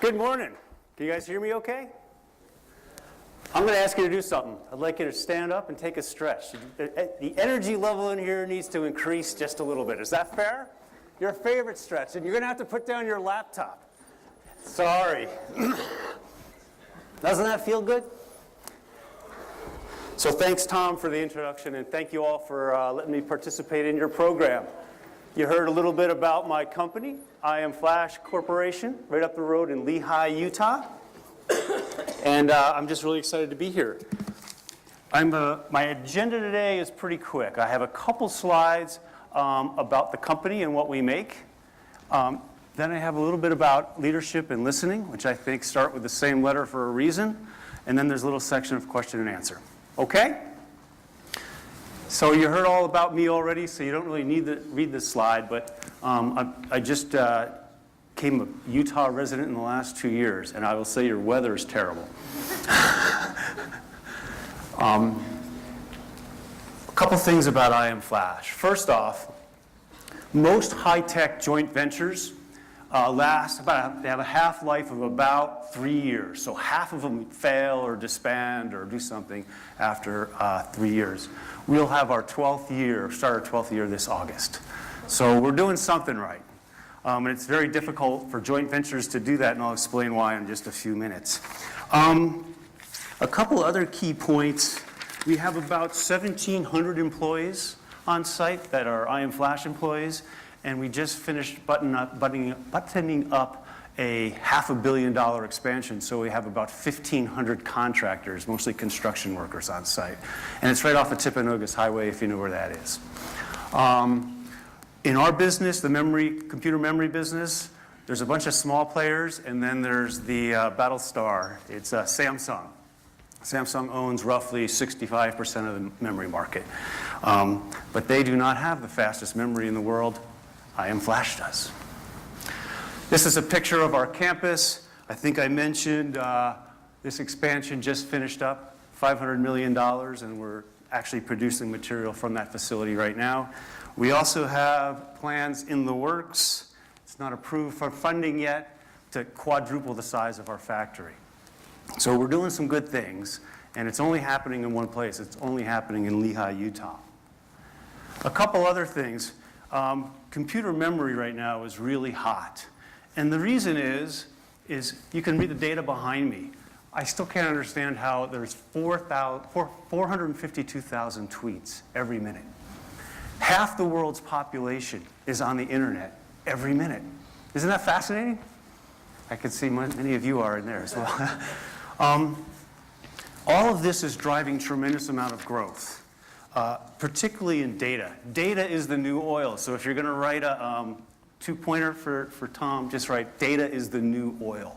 Good morning. Can you guys hear me okay? I'm going to ask you to do something. I'd like you to stand up and take a stretch. The energy level in here needs to increase just a little bit. Is that fair? Your favorite stretch. And you're going to have to put down your laptop. Sorry. Doesn't that feel good? So thanks, Tom, for the introduction, and thank you all for letting me participate in your program. You heard a little bit about my company, I Am Flash Corporation, right up the road in Lehi, Utah. And I'm just really excited to be here. My agenda today is pretty quick. I have a couple slides about the company and what we make. Then I have a little bit about leadership and listening, which I think start with the same letter for a reason. And then there's a little section of question and answer. Okay? So you heard all about me already, so you don't really need to read this slide, but I just became a Utah resident in the last 2 years, and I will say your weather is terrible. A couple things about I Am Flash. First off, most high-tech joint ventures they have a half-life of about 3 years. So half of them fail or disband or do something after 3 years. We'll have our 12th year, start our 12th year this August. So we're doing something right. And it's very difficult for joint ventures to do that, and I'll explain why in just a few minutes. A couple other key points. We have about 1,700 employees on site that are I Am Flash employees. And we just finished buttoning up a $500 million expansion, so we have about 1,500 contractors, mostly construction workers on site. And it's right off the Timpanogos Highway, if you know where that is. In our business, the computer memory business, there's a bunch of small players, and then there's the Battlestar. It's Samsung. Samsung owns roughly 65% of the memory market. But they do not have the fastest memory in the world. I Am Flash does. This is a picture of our campus. I think I mentioned this expansion just finished up, $500 million, and we're actually producing material from that facility right now. We also have plans in the works. It's not approved for funding yet to quadruple the size of our factory. So we're doing some good things, and it's only happening in one place. It's only happening in Lehi, Utah. A couple other things. Computer memory right now is really hot. And the reason is you can read the data behind me. I still can't understand how there's 452,000 tweets every minute. Half the world's population is on the internet every minute. Isn't that fascinating? I can see many of you are in there as well. All of this is driving tremendous amount of growth. Particularly in data. Data is the new oil. So if you're going to write a two-pointer for Tom, just write data is the new oil.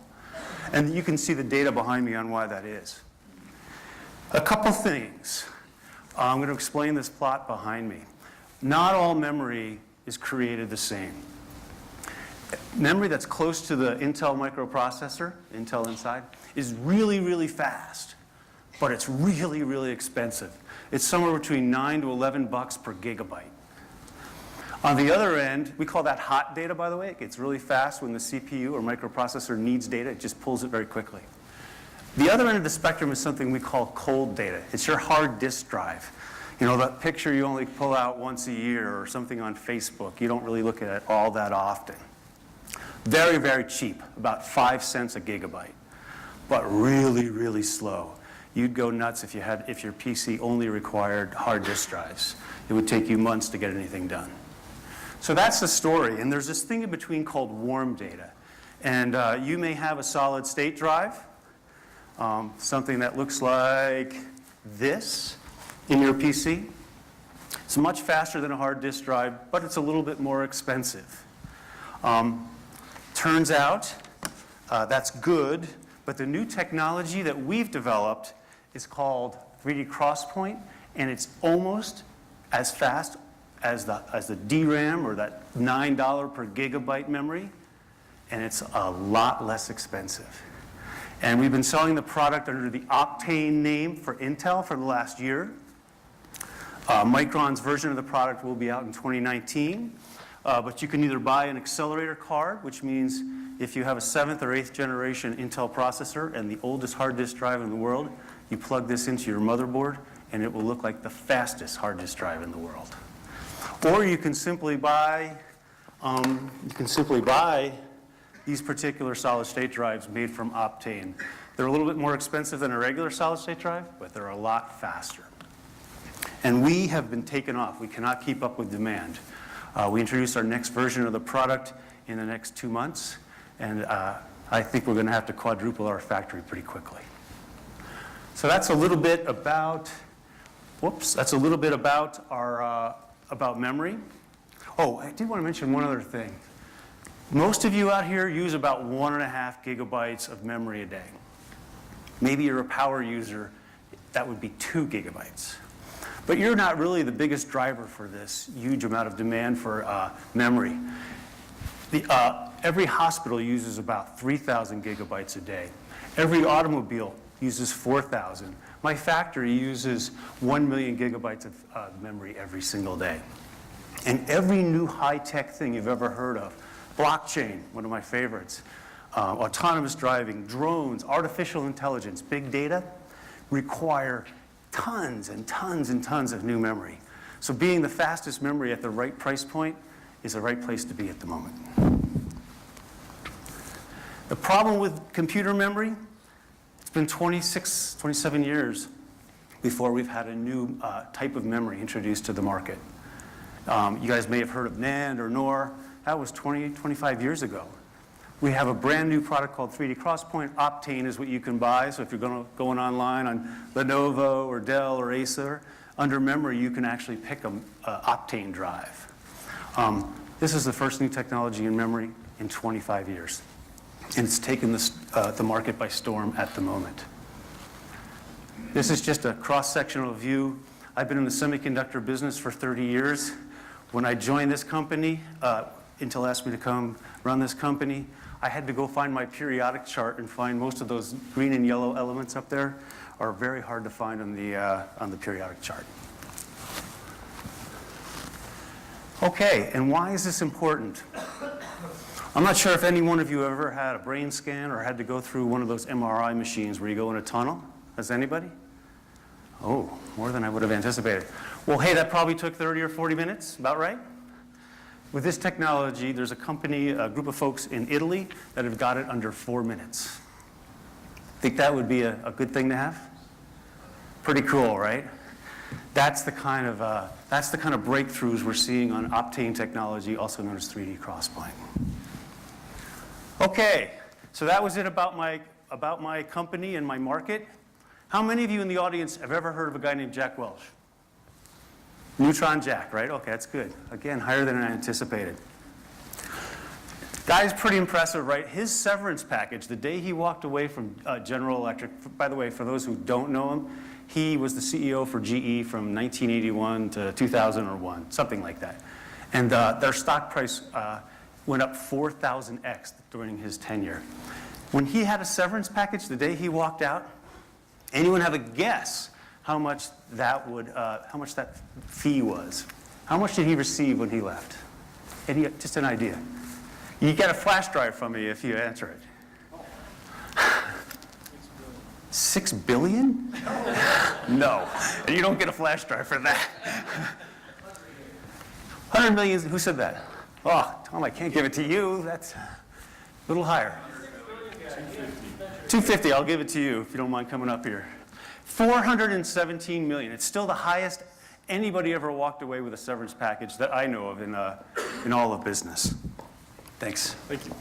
And you can see the data behind me on why that is. A couple things. I'm going to explain this plot behind me. Not all memory is created the same. Memory that's close to the Intel microprocessor, Intel inside, is really, really fast. But it's really, really expensive. It's somewhere between $9 to $11 per gigabyte. On the other end, we call that hot data, by the way. It gets really fast when the CPU or microprocessor needs data. It just pulls it very quickly. The other end of the spectrum is something we call cold data. It's your hard disk drive. You know, that picture you only pull out once a year or something on Facebook. You don't really look at it all that often. Very, very cheap, about 5 cents a gigabyte, but really, really slow. You'd go nuts if your PC only required hard disk drives. It would take you months to get anything done. So that's the story. And there's this thing in between called warm data. And you may have a solid state drive, something that looks like this in your PC. It's much faster than a hard disk drive, but it's a little bit more expensive. Turns out that's good, but the new technology that we've developed is called 3D XPoint, and it's almost as fast as the DRAM or that $9 per gigabyte memory, and it's a lot less expensive. And we've been selling the product under the Octane name for Intel for the last year. Micron's version of the product will be out in 2019, but you can either buy an accelerator card, which means if you have a 7th or 8th generation Intel processor and the oldest hard disk drive in the world, you plug this into your motherboard, and it will look like the fastest hard disk drive in the world. Or you can simply buy these particular solid-state drives made from Optane. They're a little bit more expensive than a regular solid-state drive, but they're a lot faster. And we have been taken off. We cannot keep up with demand. We introduced our next version of the product in the next 2 months, and I think we're going to have to quadruple our factory pretty quickly. So that's a little bit about, about memory. Oh, I did want to mention one other thing. Most of you out here use about 1.5 gigabytes of memory a day. Maybe you're a power user, that would be 2 gigabytes. But you're not really the biggest driver for this huge amount of demand for memory. Every hospital uses about 3,000 gigabytes a day. Every automobile uses 4,000. My factory uses 1 million gigabytes of memory every single day. And every new high-tech thing you've ever heard of, blockchain, one of my favorites, autonomous driving, drones, artificial intelligence, big data, require tons and tons and tons of new memory. So being the fastest memory at the right price point is the right place to be at the moment. The problem with computer memory, it's been 27 years before we've had a new type of memory introduced to the market. You guys may have heard of NAND or NOR. That was 25 years ago. We have a brand new product called 3D XPoint. Optane is what you can buy. So if you're going online on Lenovo or Dell or Acer, under memory, you can actually pick an Optane drive. This is the first new technology in memory in 25 years. And it's taken the market by storm at the moment. This is just a cross-sectional view. I've been in the semiconductor business for 30 years. When I joined this company, Intel asked me to come run this company. I had to go find my periodic chart and find most of those green and yellow elements up there are very hard to find on the periodic chart. Okay, and why is this important? I'm not sure if any one of you ever had a brain scan or had to go through one of those MRI machines where you go in a tunnel. Has anybody? Oh, more than I would have anticipated. Well, hey, that probably took 30 or 40 minutes, about right? With this technology, there's a company, a group of folks in Italy that have got it under 4 minutes. Think that would be a good thing to have? Pretty cool, right? That's the kind of breakthroughs we're seeing on Optane technology, also known as 3D XPoint. Okay, so that was it about my company and my market. How many of you in the audience have ever heard of a guy named Jack Welch? Neutron Jack, right? Okay, that's good. Again, higher than I anticipated. Guy's pretty impressive, right? His severance package, the day he walked away from General Electric, by the way, for those who don't know him, he was the CEO for GE from 1981 to 2001, something like that. And their stock price went up 4,000x during his tenure. When he had a severance package the day he walked out, anyone have a guess how much that fee was? How much did he receive when he left? Just an idea. You get a flash drive from me if you answer it. $6 billion? No, and you don't get a flash drive for that. 100 million, who said that? Oh, Tom, I can't give it to you. That's a little higher. 250, I'll give it to you if you don't mind coming up here. 417 million. It's still the highest anybody ever walked away with a severance package that I know of in all of business. Thanks. Thank you.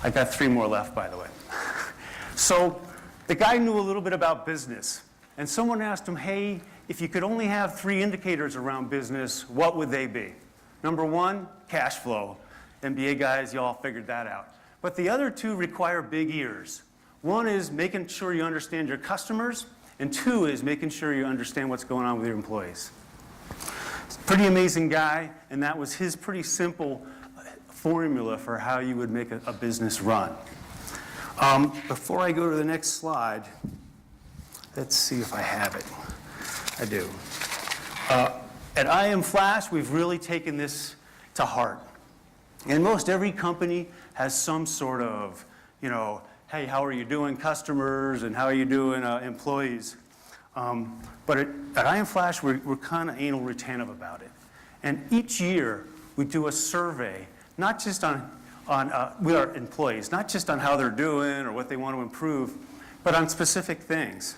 I've got 3 more left, by the way. So the guy knew a little bit about business, and someone asked him, hey, if you could only have 3 indicators around business, what would they be? Number 1, cash flow. MBA guys, you all figured that out. But the other 2 require big ears. 1 is making sure you understand your customers, and 2 is making sure you understand what's going on with your employees. Pretty amazing guy, and that was his pretty simple formula for how you would make a business run. Before I go to the next slide, let's see if I have it. I do. At IM Flash, we've really taken this to heart. And most every company has some sort of, hey, how are you doing, customers, and how are you doing, employees? But at IM Flash, we're kind of anal retentive about it. And each year, we do a survey, not just with our employees, not just on how they're doing or what they want to improve, but on specific things.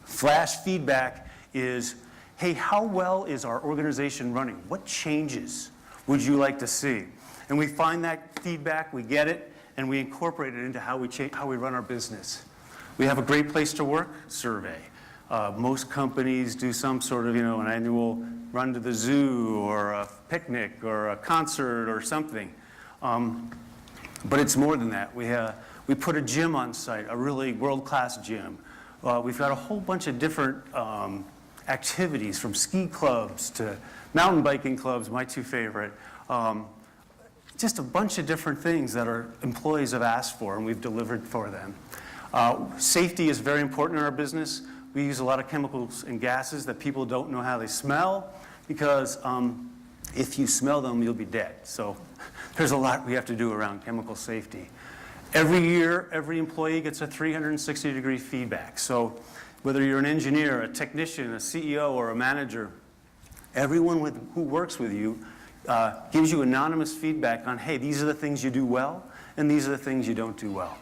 Flash feedback is, hey, how well is our organization running? What changes would you like to see? And we find that feedback, we get it, and we incorporate it into how we run our business. We have a great place to work survey. Most companies do some sort of, an annual run to the zoo or a picnic or a concert or something. But it's more than that. We put a gym on site, a really world-class gym. We've got a whole bunch of different activities, from ski clubs to mountain biking clubs, my two favorite. Just a bunch of different things that our employees have asked for, and we've delivered for them. Safety is very important in our business. We use a lot of chemicals and gases that people don't know how they smell, because if you smell them, you'll be dead. So there's a lot we have to do around chemical safety. Every year, every employee gets a 360-degree feedback. So whether you're an engineer, a technician, a CEO, or a manager, everyone who works with you gives you anonymous feedback on, hey, these are the things you do well, and these are the things you don't do well.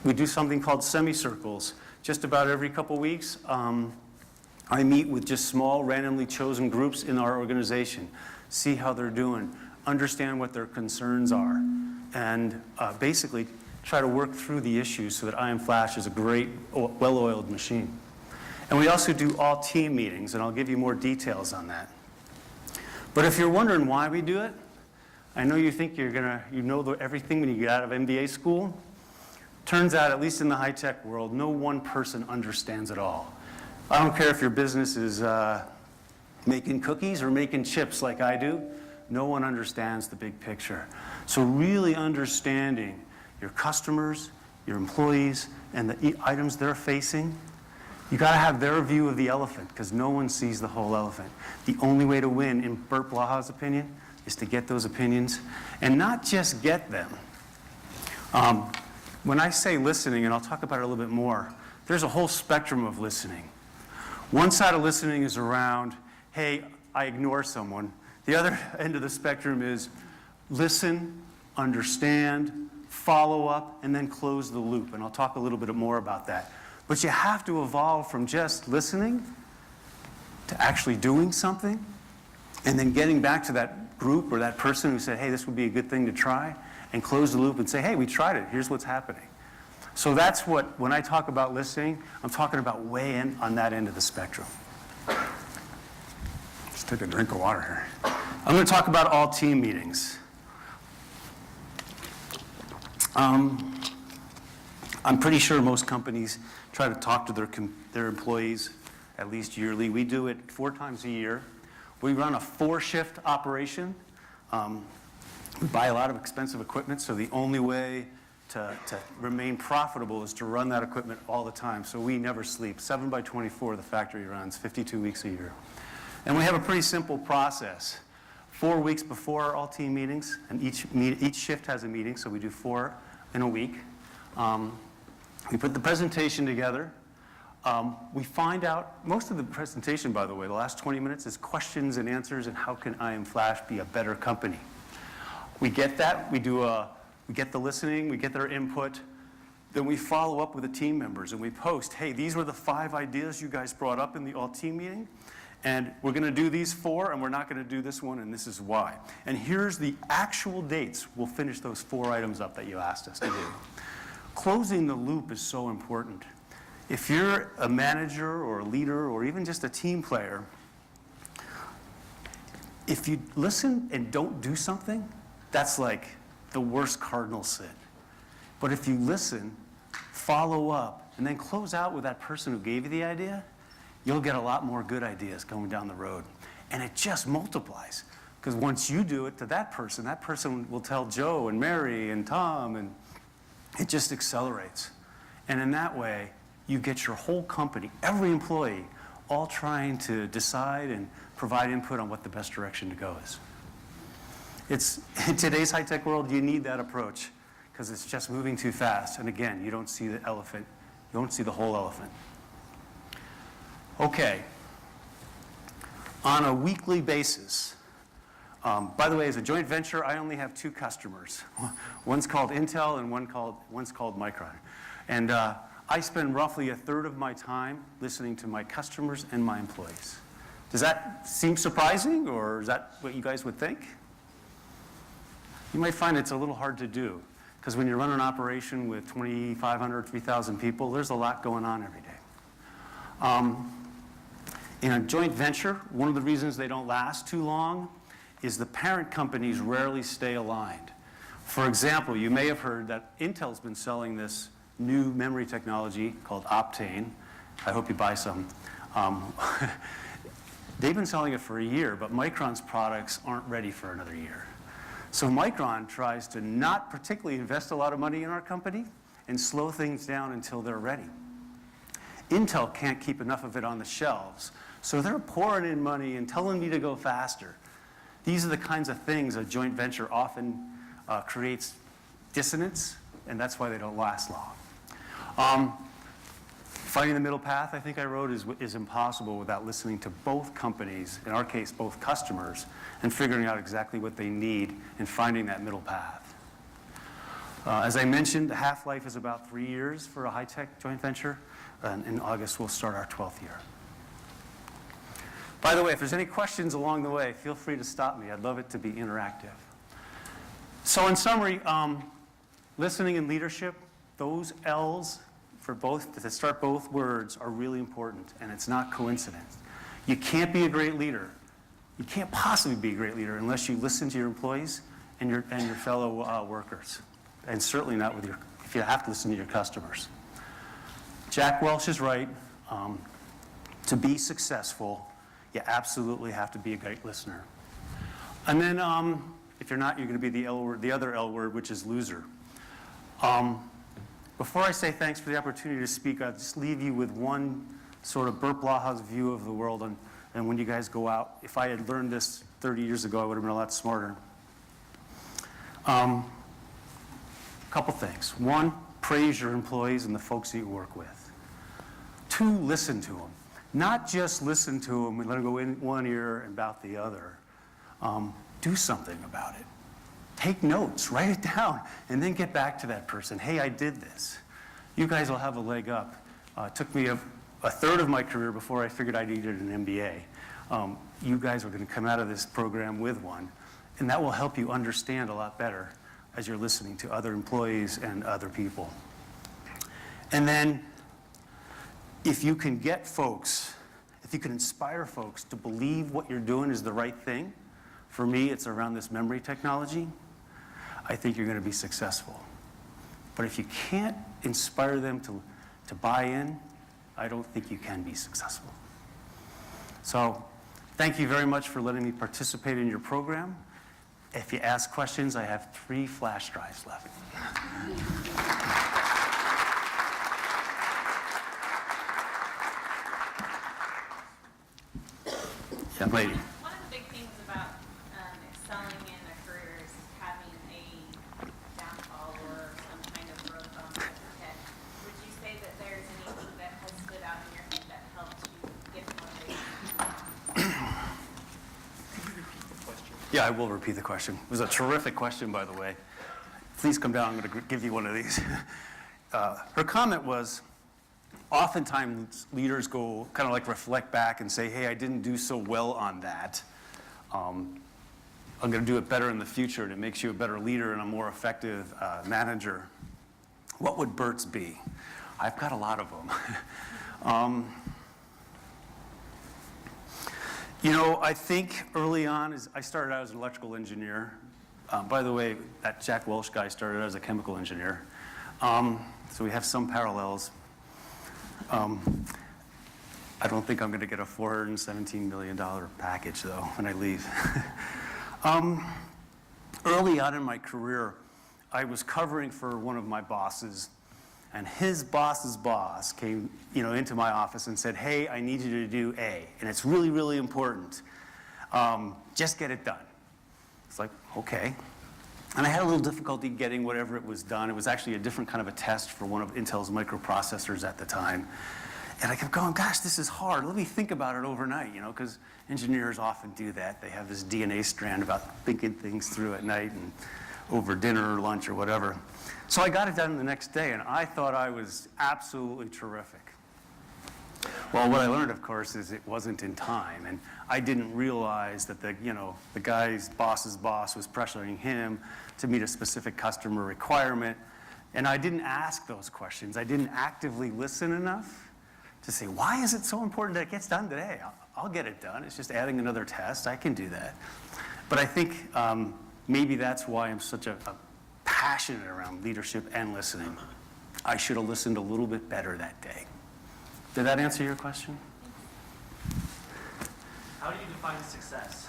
We do something called semicircles. Just about every couple weeks, I meet with just small, randomly chosen groups in our organization, see how they're doing, understand what their concerns are, and basically try to work through the issues so that IM Flash is a great, well-oiled machine. And we also do all team meetings, and I'll give you more details on that. But if you're wondering why we do it, I know you think you know everything when you get out of MBA school. Turns out, at least in the high-tech world, no one person understands it all. I don't care if your business is making cookies or making chips like I do, no one understands the big picture. So really understanding your customers, your employees, and the items they're facing, you got to have their view of the elephant, because no one sees the whole elephant. The only way to win, in Bert Blaha's opinion, is to get those opinions, and not just get them. When I say listening, and I'll talk about it a little bit more, there's a whole spectrum of listening. One side of listening is around, hey, I ignore someone. The other end of the spectrum is listen, understand, follow up, and then close the loop. And I'll talk a little bit more about that. But you have to evolve from just listening to actually doing something, and then getting back to that group or that person who said, hey, this would be a good thing to try, and close the loop and say, hey, we tried it, here's what's happening. So that's what, when I talk about listening, I'm talking about way in on that end of the spectrum. Just take a drink of water here. I'm going to talk about all team meetings. I'm pretty sure most companies try to talk to their employees at least yearly. We do it 4 times a year. We run a 4-shift operation. We buy a lot of expensive equipment, so the only way to remain profitable is to run that equipment all the time. So we never sleep. 7 by 24, the factory runs 52 weeks a year. And we have a pretty simple process. 4 weeks before our all-team meetings, and each shift has a meeting, so we do 4 in a week. We put the presentation together. We find out, most of the presentation, by the way, the last 20 minutes is questions and answers and how can IM Flash be a better company. We get that, we get the listening, we get their input, then we follow up with the team members and we post, hey, these were the 5 ideas you guys brought up in the all-team meeting, and we're going to do these 4, and we're not going to do this one, and this is why. And here's the actual dates we'll finish those 4 items up that you asked us to do. Closing the loop is so important. If you're a manager or a leader or even just a team player, if you listen and don't do something, that's like the worst cardinal sin. But if you listen, follow up, and then close out with that person who gave you the idea, you'll get a lot more good ideas going down the road. And it just multiplies. Because once you do it to that person will tell Joe and Mary and Tom, and it just accelerates. And in that way, you get your whole company, every employee, all trying to decide and provide input on what the best direction to go is. In today's high-tech world, you need that approach because it's just moving too fast. And again, you don't see the elephant. You don't see the whole elephant. Okay. On a weekly basis, by the way, as a joint venture, I only have 2 customers. One's called Intel and one's called Micron. And I spend roughly a third of my time listening to my customers and my employees. Does that seem surprising, or is that what you guys would think? You might find it's a little hard to do, because when you run an operation with 2,500, 3,000 people, there's a lot going on every day. In a joint venture, one of the reasons they don't last too long is the parent companies rarely stay aligned. For example, you may have heard that Intel's been selling this new memory technology called Optane. I hope you buy some. They've been selling it for a year, but Micron's products aren't ready for another year. So Micron tries to not particularly invest a lot of money in our company and slow things down until they're ready. Intel can't keep enough of it on the shelves, so they're pouring in money and telling me to go faster. These are the kinds of things a joint venture often creates dissonance, and that's why they don't last long. Finding the middle path, I think I wrote, is impossible without listening to both companies, in our case, both customers, and figuring out exactly what they need and finding that middle path. As I mentioned, the half-life is about 3 years for a high-tech joint venture, and in August we'll start our 12th year. By the way, if there's any questions along the way, feel free to stop me. I'd love it to be interactive. So in summary, listening and leadership, those L's for both, to start both words, are really important, and it's not coincidence. You can't be a great leader. You can't possibly be a great leader unless you listen to your employees and your fellow workers, and certainly not with if you have to listen to your customers. Jack Welch is right. To be successful, you absolutely have to be a great listener. And then if you're not, you're going to be the other L word, which is loser. Before I say thanks for the opportunity to speak, I'll just leave you with one sort of Bert Blaha's view of the world. And when you guys go out, if I had learned this 30 years ago, I would have been a lot smarter. Couple things. One, praise your employees and the folks that you work with. 2, listen to them. Not just listen to them and let them go in one ear and out the other. Do something about it. Take notes, write it down, and then get back to that person. Hey, I did this. You guys will have a leg up. It took me a third of my career before I figured I needed an MBA. You guys are going to come out of this program with one, and that will help you understand a lot better as you're listening to other employees and other people. And then, if you can get folks, if you can inspire folks to believe what you're doing is the right thing, for me, it's around this memory technology, I think you're going to be successful. But if you can't inspire them to buy in, I don't think you can be successful. So thank you very much for letting me participate in your program. If you ask questions, I have 3 flash drives left. Young lady. One of the big things about excelling in a career is having a downfall or some kind of road bump at your head. Would you say that there's anything that has stood out in your head that helped you get motivated? Yeah, I will repeat the question. It was a terrific question, by the way. Please come down. I'm going to give you one of these. Her comment was, oftentimes leaders go kind of like reflect back and say, hey, I didn't do so well on that. I'm going to do it better in the future, and it makes you a better leader and a more effective manager. What would Bert's be? I've got a lot of them. You know, I think early on, I started out as an electrical engineer. By the way, that Jack Welch guy started out as a chemical engineer. So we have some parallels. I don't think I'm going to get a $417 million package, though, when I leave. Early on in my career, I was covering for one of my bosses, and his boss's boss came, into my office and said, hey, I need you to do A, and it's really, really important. Just get it done. It's like, okay. And I had a little difficulty getting whatever it was done. It was actually a different kind of a test for one of Intel's microprocessors at the time. And I kept going, gosh, this is hard. Let me think about it overnight, because engineers often do that. They have this DNA strand about thinking things through at night and over dinner or lunch or whatever. So I got it done the next day, and I thought I was absolutely terrific. Well, what I learned, of course, is it wasn't in time, and I didn't realize that the guy's boss's boss was pressuring him to meet a specific customer requirement, and I didn't ask those questions. I didn't actively listen enough to say, why is it so important that it gets done today? I'll get it done. It's just adding another test. I can do that. But I think maybe that's why I'm such a passionate around leadership and listening. I should have listened a little bit better that day. Did that answer your question? How do you define success?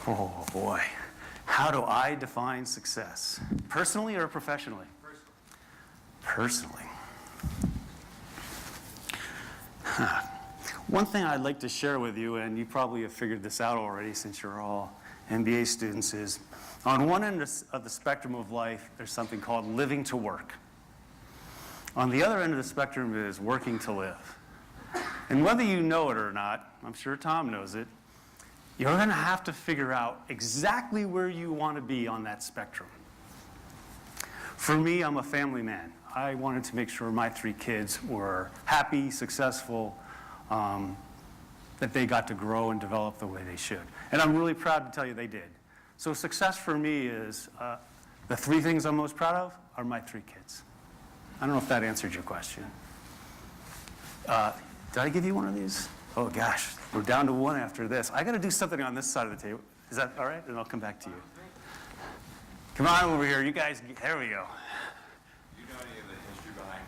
Oh, boy. How do I define success? Personally or professionally? Personally. One thing I'd like to share with you, and you probably have figured this out already since you're all MBA students, is on one end of the spectrum of life, there's something called living to work. On the other end of the spectrum is working to live. And whether you know it or not, I'm sure Tom knows it, you're going to have to figure out exactly where you want to be on that spectrum. For me, I'm a family man. I wanted to make sure my 3 kids were happy, successful, that they got to grow and develop the way they should. And I'm really proud to tell you they did. So success for me is the 3 things I'm most proud of are my 3 kids. I don't know if that answered your question. Did I give you one of these? Oh gosh, we're down to 1 after this. I got to do something on this side of the table. Is that all right? And I'll come back to you. Come on over here, you guys. There we go. Do you know any of the history behind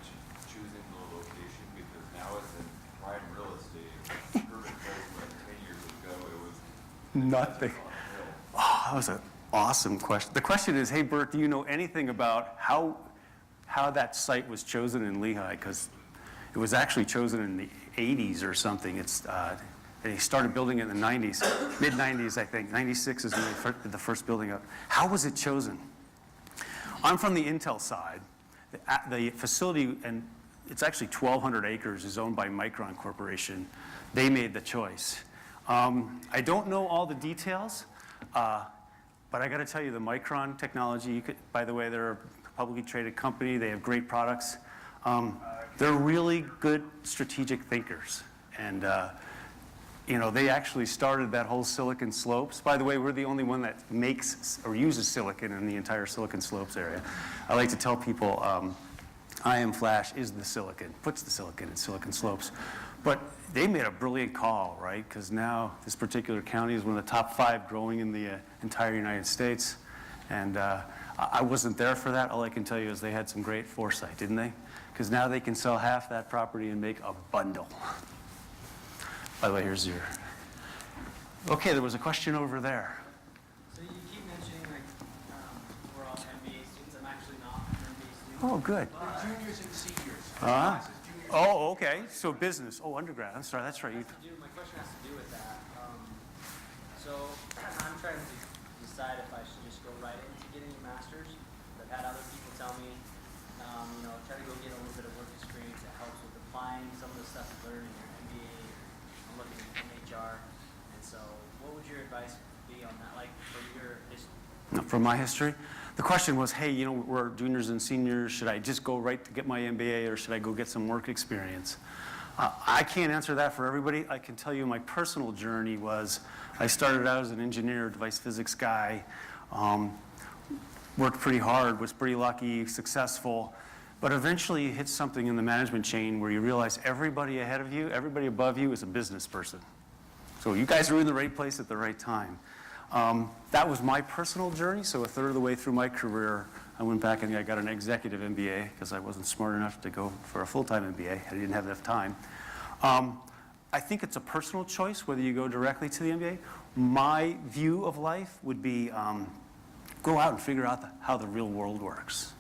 choosing the location? Because now it's in prime real estate. Urban folk, but 10 years ago, it was Nothing. Oh, that was an awesome question. The question is, hey, Bert, do you know anything about how that site was chosen in Lehigh? Because it was actually chosen in the 80s or something. They started building it in the 90s, mid-90s, I think. 96 is when they did the first building up. How was it chosen? I'm from the Intel side. The facility, and it's actually 1,200 acres, is owned by Micron Corporation. They made the choice. I don't know all the details, but I got to tell you, the Micron technology, by the way, they're a publicly traded company. They have great products. They're really good strategic thinkers. And they actually started that whole Silicon Slopes. By the way, we're the only one that makes or uses silicon in the entire Silicon Slopes area. I like to tell people IM Flash is the silicon, puts the silicon in Silicon Slopes. But they made a brilliant call, right? Because now this particular county is one of the top 5 growing in the entire United States. And I wasn't there for that. All I can tell you is they had some great foresight, didn't they? Because now they can sell half that property and make a bundle. By the way, here's your... Okay, there was a question over there. So you keep mentioning, we're all MBA students. I'm actually not an MBA student. Oh, good. Juniors and seniors. Oh, okay. So business. Oh, undergrad. I'm sorry. That's right. My question has to do with that. So I'm trying to decide if I should just go right into getting a master's. I've had other people tell me, try to go get a little bit of work experience that helps with applying some of the stuff you learn in your MBA. I'm looking at HR. And so what would your advice be on that, like from your history? From my history? The question was, hey, we're juniors and seniors. Should I just go right to get my MBA or should I go get some work experience? I can't answer that for everybody. I can tell you my personal journey was I started out as an engineer, device physics guy, worked pretty hard, was pretty lucky, successful, but eventually you hit something in the management chain where you realize everybody ahead of you, everybody above you is a business person. So you guys are in the right place at the right time. That was my personal journey. So a third of the way through my career, I went back and I got an executive MBA because I wasn't smart enough to go for a full-time MBA. I didn't have enough time. I think it's a personal choice whether you go directly to the MBA. My view of life would be go out and figure out how the real world works.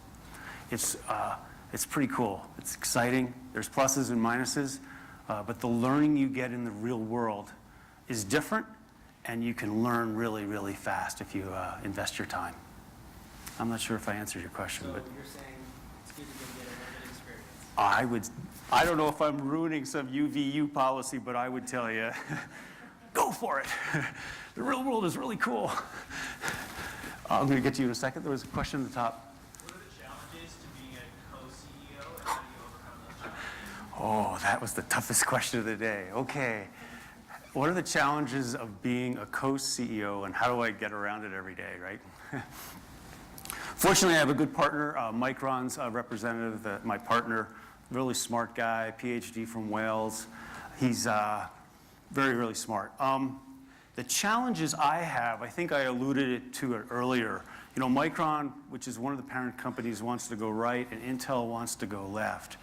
It's pretty cool. It's exciting. There's pluses and minuses, but the learning you get in the real world is different, and you can learn really, really fast if you invest your time. I'm not sure if I answered your question, So but you're saying it's good to go get a little bit of experience. I don't know if I'm ruining some UVU policy, but I would tell you, go for it. The real world is really cool. I'm going to get to you in a second. There was a question at the top. What are the challenges to being a co-CEO, and how do you overcome those challenges? Oh, that was the toughest question of the day. Okay. What are the challenges of being a co-CEO, and how do I get around it every day, right? Fortunately, I have a good partner. Micron's representative, my partner, really smart guy, PhD from Wales. He's very, really smart. The challenges I have, I think I alluded to it earlier. You know, Micron, which is one of the parent companies, wants to go right, and Intel wants to go left.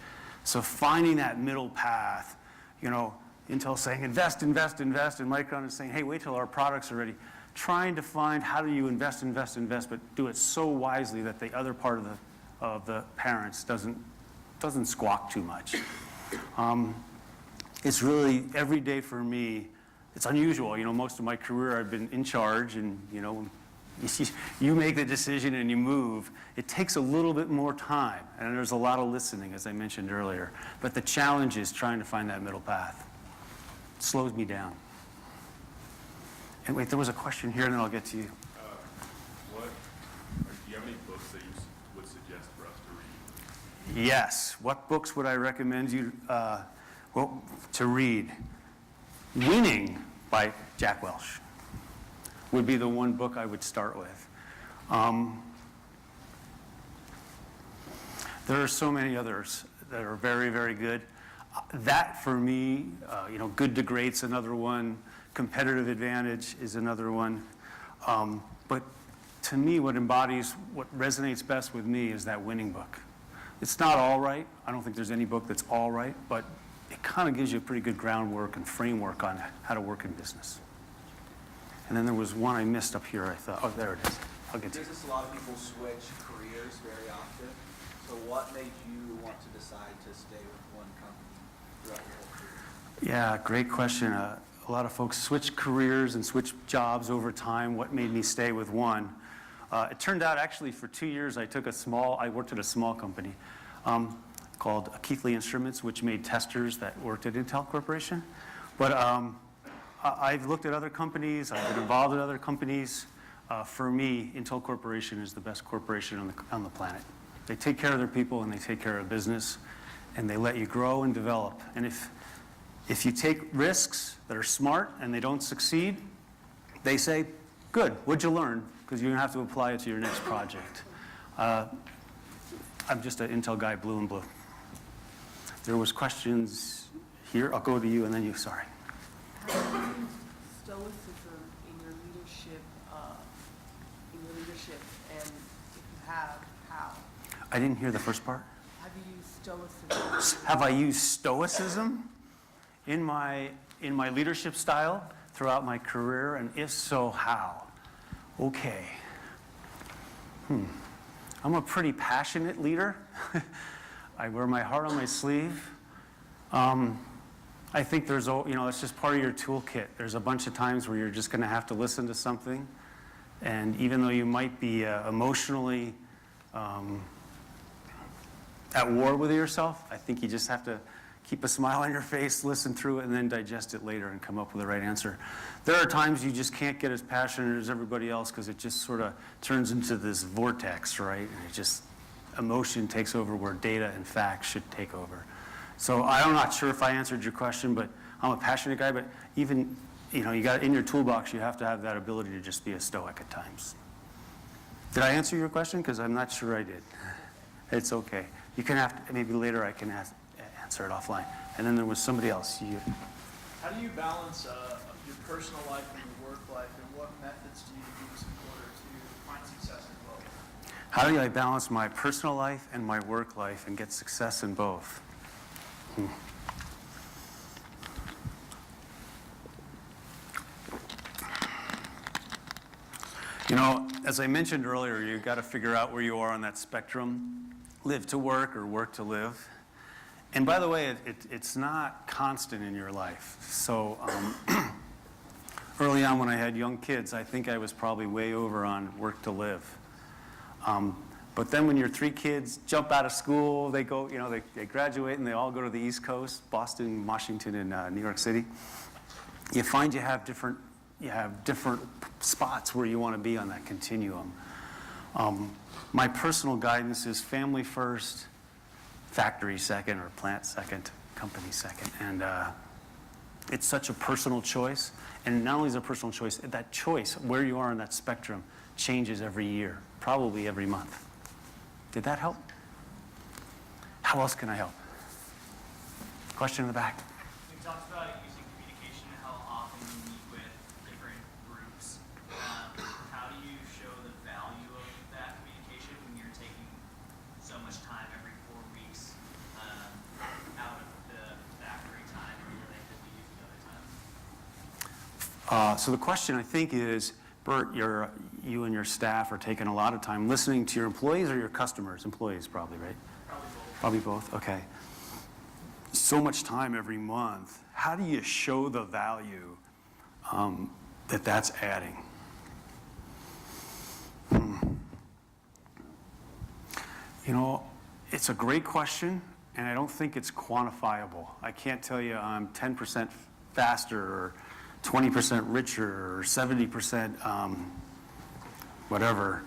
So finding that middle path, you know, Intel saying invest, invest, invest, and Micron is saying, hey, wait till our products are ready. Trying to find how do you invest, invest, invest, but do it so wisely that the other part of the parents doesn't squawk too much. It's really, every day for me, it's unusual. You know, most of my career I've been in charge, and, you know, you make the decision and you move. It takes a little bit more time, and there's a lot of listening, as I mentioned earlier. But the challenge is trying to find that middle path. It slows me down. And wait, there was a question here, and then I'll get to you. Do you have any books that you would suggest for us to read? Yes. What books would I recommend you to read? Winning by Jack Welch would be the one book I would start with. There are so many others that are very, very good. That, for me, you know, Good to Great's another one. Competitive Advantage is another one. But to me, what resonates best with me is that winning book. It's not all right. I don't think there's any book that's all right, but it kind of gives you a pretty good groundwork and framework on how to work in business. And then there was one I missed up here, I thought. Oh, there it is. I'll get to it. There's just a lot of people switch careers very often. So what made you want to decide to stay with one company throughout your whole career? Yeah, great question. A lot of folks switch careers and switch jobs over time. What made me stay with one? It turned out actually for 2 years I worked at a small company called Keithley Instruments, which made testers that worked at Intel Corporation. But I've looked at other companies, I've been involved in other companies. For me, Intel Corporation is the best corporation on the planet. They take care of their people and they take care of business, and they let you grow and develop. And if you take risks that are smart and they don't succeed, they say, good, what'd you learn? Because you're going to have to apply it to your next project. I'm just an Intel guy, blue and blue. There was questions here. I'll go to you and then you, sorry. Stoicism in your leadership, and if you have, how? I didn't hear the first part. Have you used stoicism? Have I used stoicism in my leadership style throughout my career, and if so, how? Okay. I'm a pretty passionate leader. I wear my heart on my sleeve. I think there's, you know, it's just part of your toolkit. There's a bunch of times where you're just going to have to listen to something, and even though you might be emotionally at war with yourself, I think you just have to keep a smile on your face, listen through it, and then digest it later and come up with the right answer. There are times you just can't get as passionate as everybody else because it just sort of turns into this vortex, right? And it just, emotion takes over where data and facts should take over. So I'm not sure if I answered your question, but I'm a passionate guy, but even, you know, you got in your toolbox, you have to have that ability to just be a stoic at times. Did I answer your question? Because I'm not sure I did. It's okay. You can maybe later I can answer it offline. And then there was somebody else. How do you balance your personal life and your work life, and what methods do you use in order to find success in both? How do I balance my personal life and my work life and get success in both? You know, as I mentioned earlier, you've got to figure out where you are on that spectrum. Live to work or work to live. And by the way, it's not constant in your life. So Early on when I had young kids, I think I was probably way over on work to live. But then when your 3 kids jump out of school, they go, they graduate and they all go to the East Coast, Boston, Washington, and New York City. You find you have different spots where you want to be on that continuum. My personal guidance is family first, factory second, or plant second, company second. And it's such a personal choice. And not only is it a personal choice, that choice, where you are in that spectrum, changes every year, probably every month. Did that help? How else can I help? Question in the back. We talked about using communication and how often you meet with different groups. How do you show the value of that communication when you're taking so much time every 4 weeks out of the factory time where they could be using other time? So the question, I think, is, Bert, you and your staff are taking a lot of time listening to your employees or your customers? Employees, probably, right? Probably both, okay. So much time every month. How do you show the value that that's adding? It's a great question, and I don't think it's quantifiable. I can't tell you I'm 10% faster or 20% richer or 70% whatever.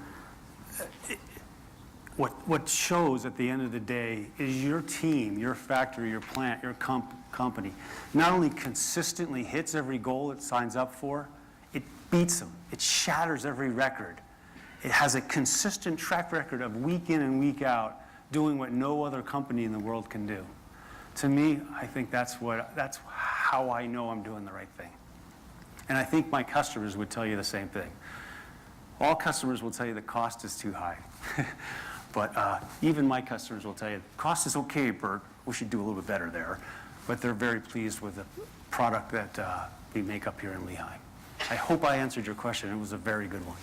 What shows at the end of the day is your team, your factory, your plant, your company not only consistently hits every goal it signs up for, it beats them. It shatters every record. It has a consistent track record of week in and week out doing what no other company in the world can do. To me, I think that's how I know I'm doing the right thing. And I think my customers would tell you the same thing. All customers will tell you the cost is too high. But even my customers will tell you, cost is okay, Bert, we should do a little bit better there. But they're very pleased with the product that we make up here in Lehigh. I hope I answered your question. It was a very good one.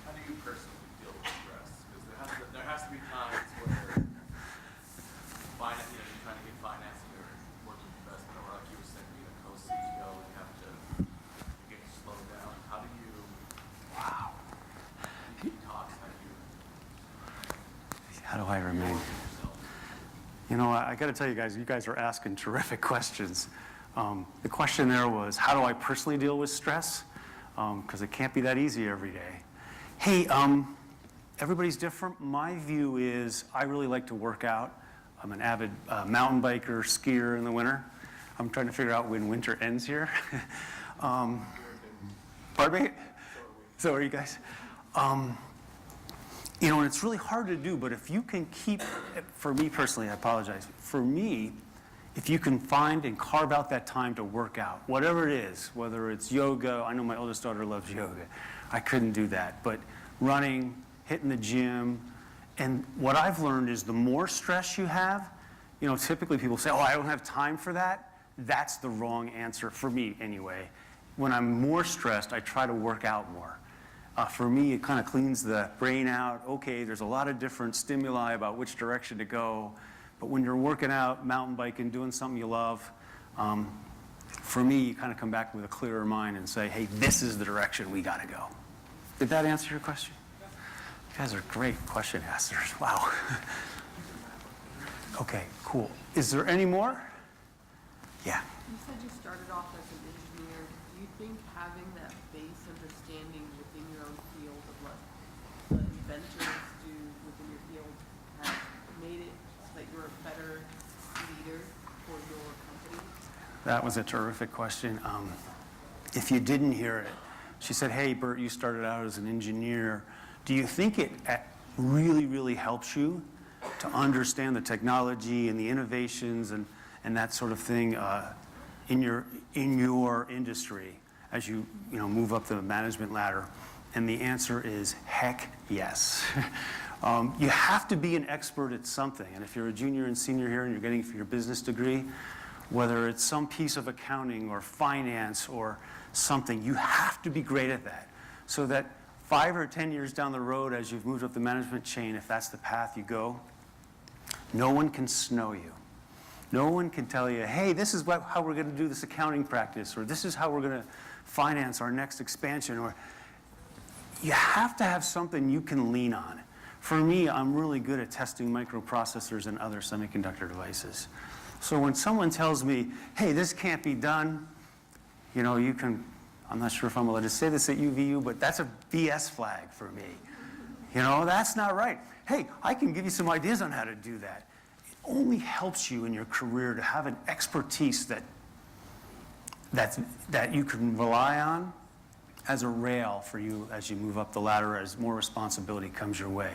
How do you personally deal with stress? Because there has to be times where you're trying to get financing or working investment, or like you were saying, being a co-CEO, and you have to get slow down. How do you detox? How do I remain? I got to tell you guys are asking terrific questions. The question there was, how do I personally deal with stress? Because it can't be that easy every day. Hey, everybody's different. My view is I really like to work out. I'm an avid mountain biker, skier in the winter. I'm trying to figure out when winter ends here. Pardon me? So are you guys? And it's really hard to do, but if you can keep, for me personally, I apologize. For me, if you can find and carve out that time to work out, whatever it is, whether it's yoga, I know my oldest daughter loves yoga. I couldn't do that, but running, hitting the gym, and what I've learned is the more stress you have, typically people say, oh, I don't have time for that. That's the wrong answer, for me anyway. When I'm more stressed, I try to work out more. For me, it kind of cleans the brain out. Okay, there's a lot of different stimuli about which direction to go. But when you're working out, mountain biking, doing something you love, for me, you kind of come back with a clearer mind and say, hey, this is the direction we got to go. Did that answer your question? You guys are great question askers. Wow. Okay, cool. Is there any more? Yeah. You said you started off as an engineer. Do you think having that base understanding within your own field of what the inventors do within your field has made it so that you're a better leader for your company? That was a terrific question. If you didn't hear it, she said, hey, Bert, you started out as an engineer. Do you think it really, really helps you to understand the technology and the innovations and that sort of thing in your industry as you move up the management ladder? And the answer is heck yes. You have to be an expert at something. And if you're a junior and senior here and you're getting for your business degree, whether it's some piece of accounting or finance or something, you have to be great at that. So that 5 or 10 years down the road, as you've moved up the management chain, if that's the path you go, no one can snow you. No one can tell you, hey, this is how we're going to do this accounting practice, or this is how we're going to finance our next expansion, or you have to have something you can lean on. For me, I'm really good at testing microprocessors and other semiconductor devices. So when someone tells me, hey, this can't be done, you know, you can, I'm not sure if I'm allowed to say this at UVU, but that's a BS flag for me. You know, that's not right. Hey, I can give you some ideas on how to do that. It only helps you in your career to have an expertise that you can rely on as a rail for you as you move up the ladder, as more responsibility comes your way.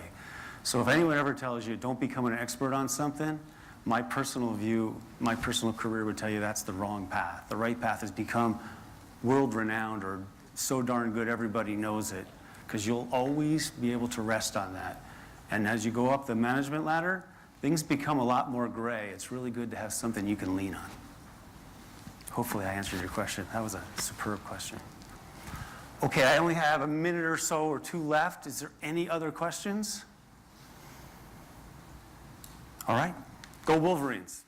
So if anyone ever tells you don't become an expert on something, my personal view, my personal career would tell you that's the wrong path. The right path is become world-renowned or so darn good everybody knows it, because you'll always be able to rest on that. And as you go up the management ladder, things become a lot more gray. It's really good to have something you can lean on. Hopefully I answered your question. That was a superb question. Okay, I only have a minute or so or two left. Is there any other questions? All right, go Wolverines.